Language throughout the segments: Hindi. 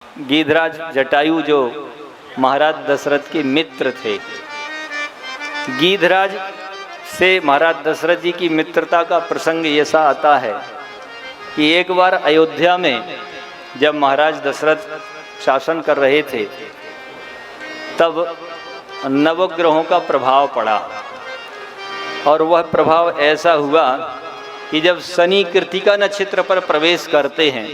गीधराज जटायु जो महाराज दशरथ के मित्र थे, गीधराज से महाराज दशरथ जी की मित्रता का प्रसंग ऐसा आता है कि एक बार अयोध्या में जब महाराज दशरथ शासन कर रहे थे तब नवग्रहों का प्रभाव पड़ा, और वह प्रभाव ऐसा हुआ कि जब शनि कृत्तिका नक्षत्र पर प्रवेश करते हैं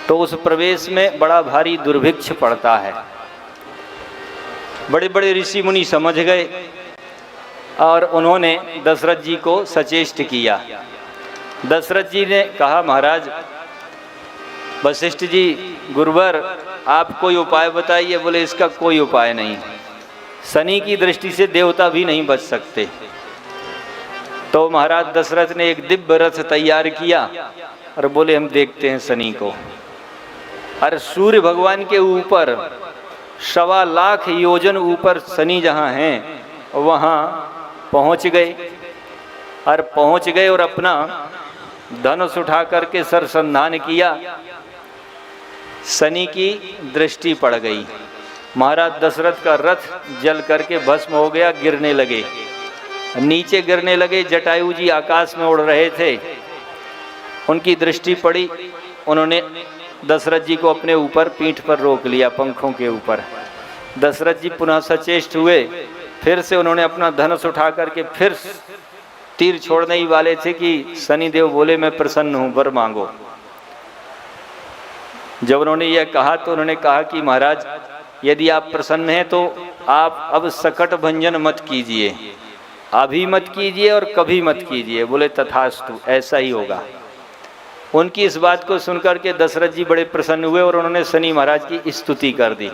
तो उस प्रवेश में बड़ा भारी दुर्भिक्ष पड़ता है। बड़े बड़े ऋषि मुनि समझ गए और उन्होंने दशरथ जी को सचेष्ट किया। दशरथ जी ने कहा, महाराज वशिष्ठ जी, गुरुवर, आप कोई उपाय बताइए। बोले, इसका कोई उपाय नहीं, शनि की दृष्टि से देवता भी नहीं बच सकते। तो महाराज दशरथ ने एक दिव्य रथ तैयार किया और बोले, हम देखते हैं शनि को। और सूर्य भगवान के ऊपर 1.25 लाख योजन ऊपर शनि जहाँ हैं वहाँ पहुँच गए और अपना धनुष उठा करके सरसंधान किया। शनि की दृष्टि पड़ गई, महाराज दशरथ का रथ जल करके भस्म हो गया, गिरने लगे, नीचे गिरने लगे। जटायु जी आकाश में उड़ रहे थे, उनकी दृष्टि पड़ी, उन्होंने दशरथ जी को अपने ऊपर पीठ पर रोक लिया, पंखों के ऊपर। दशरथ जी पुनः सचेष्ट हुए, फिर से उन्होंने अपना धनुष उठा करके फिर तीर छोड़ने ही वाले थे कि शनिदेव बोले, मैं प्रसन्न हूँ, वर मांगो। जब उन्होंने यह कहा तो उन्होंने कहा कि महाराज, यदि आप प्रसन्न हैं तो आप अब सकट भंजन मत कीजिए, अभी मत कीजिए और कभी मत कीजिए। बोले, तथास्तु, ऐसा ही होगा। उनकी इस बात को सुनकर के दशरथ जी बड़े प्रसन्न हुए और उन्होंने शनि महाराज की स्तुति कर दी।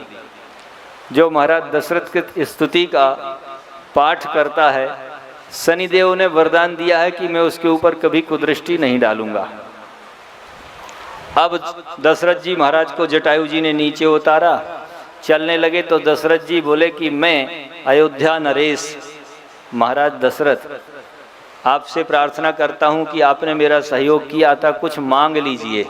जो महाराज दशरथ की स्तुति का पाठ करता है, शनिदेव ने वरदान दिया है कि मैं उसके ऊपर कभी कुदृष्टि नहीं डालूंगा। अब दशरथ जी महाराज को जटायु जी ने नीचे उतारा, चलने लगे तो दशरथ जी बोले कि मैं अयोध्या नरेश महाराज दशरथ आपसे प्रार्थना करता हूं कि आपने मेरा सहयोग किया था, कुछ मांग लीजिए।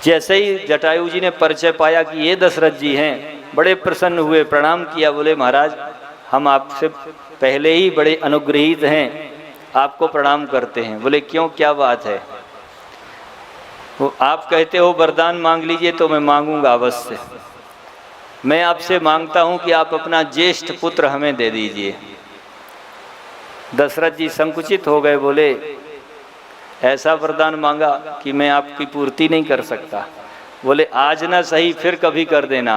जैसे ही जटायु जी ने परिचय पाया कि ये दशरथ जी हैं, बड़े प्रसन्न हुए, प्रणाम किया। बोले, महाराज हम आपसे पहले ही बड़े अनुग्रहित हैं, आपको प्रणाम करते हैं। बोले, क्यों, क्या बात है? वो आप कहते हो वरदान मांग लीजिए, तो मैं मांगूंगा अवश्य। मैं आपसे मांगता हूं कि आप अपना ज्येष्ठ पुत्र हमें दे दीजिए। दशरथ जी संकुचित हो गए, बोले, ऐसा वरदान मांगा कि मैं आपकी पूर्ति नहीं कर सकता। बोले, आज ना सही, फिर कभी कर देना।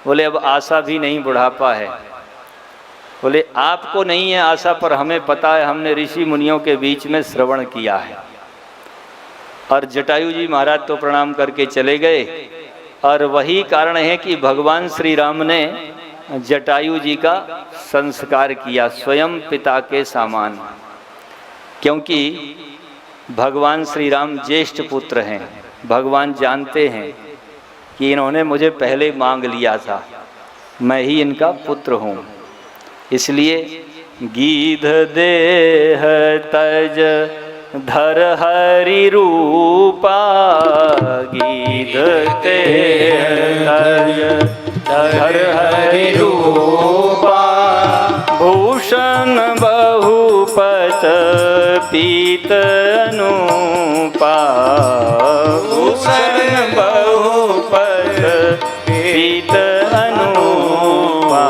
बोले, अब आशा भी नहीं, बुढ़ापा है। बोले, आपको नहीं है आशा, पर हमें पता है, हमने ऋषि मुनियों के बीच में श्रवण किया है। और जटायु जी महाराज तो प्रणाम करके चले गए। और वही कारण है कि भगवान श्री राम ने जटायु जी का संस्कार किया स्वयं पिता के समान, क्योंकि भगवान श्री राम ज्येष्ठ पुत्र हैं। भगवान जानते हैं कि इन्होंने मुझे पहले मांग लिया था, मैं ही इनका पुत्र हूँ। इसलिए गीध देह तज धर हरि रूपा, गीध देह तज धर हरि रूपा, भूषण बहुपत पीत अनुपा, भूषण बहुपत पीत अनुपा।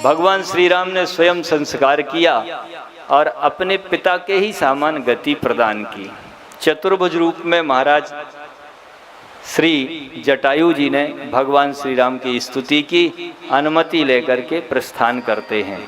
भगवान श्री राम ने स्वयं संस्कार किया और अपने पिता के ही समान गति प्रदान की। चतुर्भुज रूप में महाराज श्री जटायु जी ने भगवान श्री राम की स्तुति की, अनुमति लेकर के प्रस्थान करते हैं।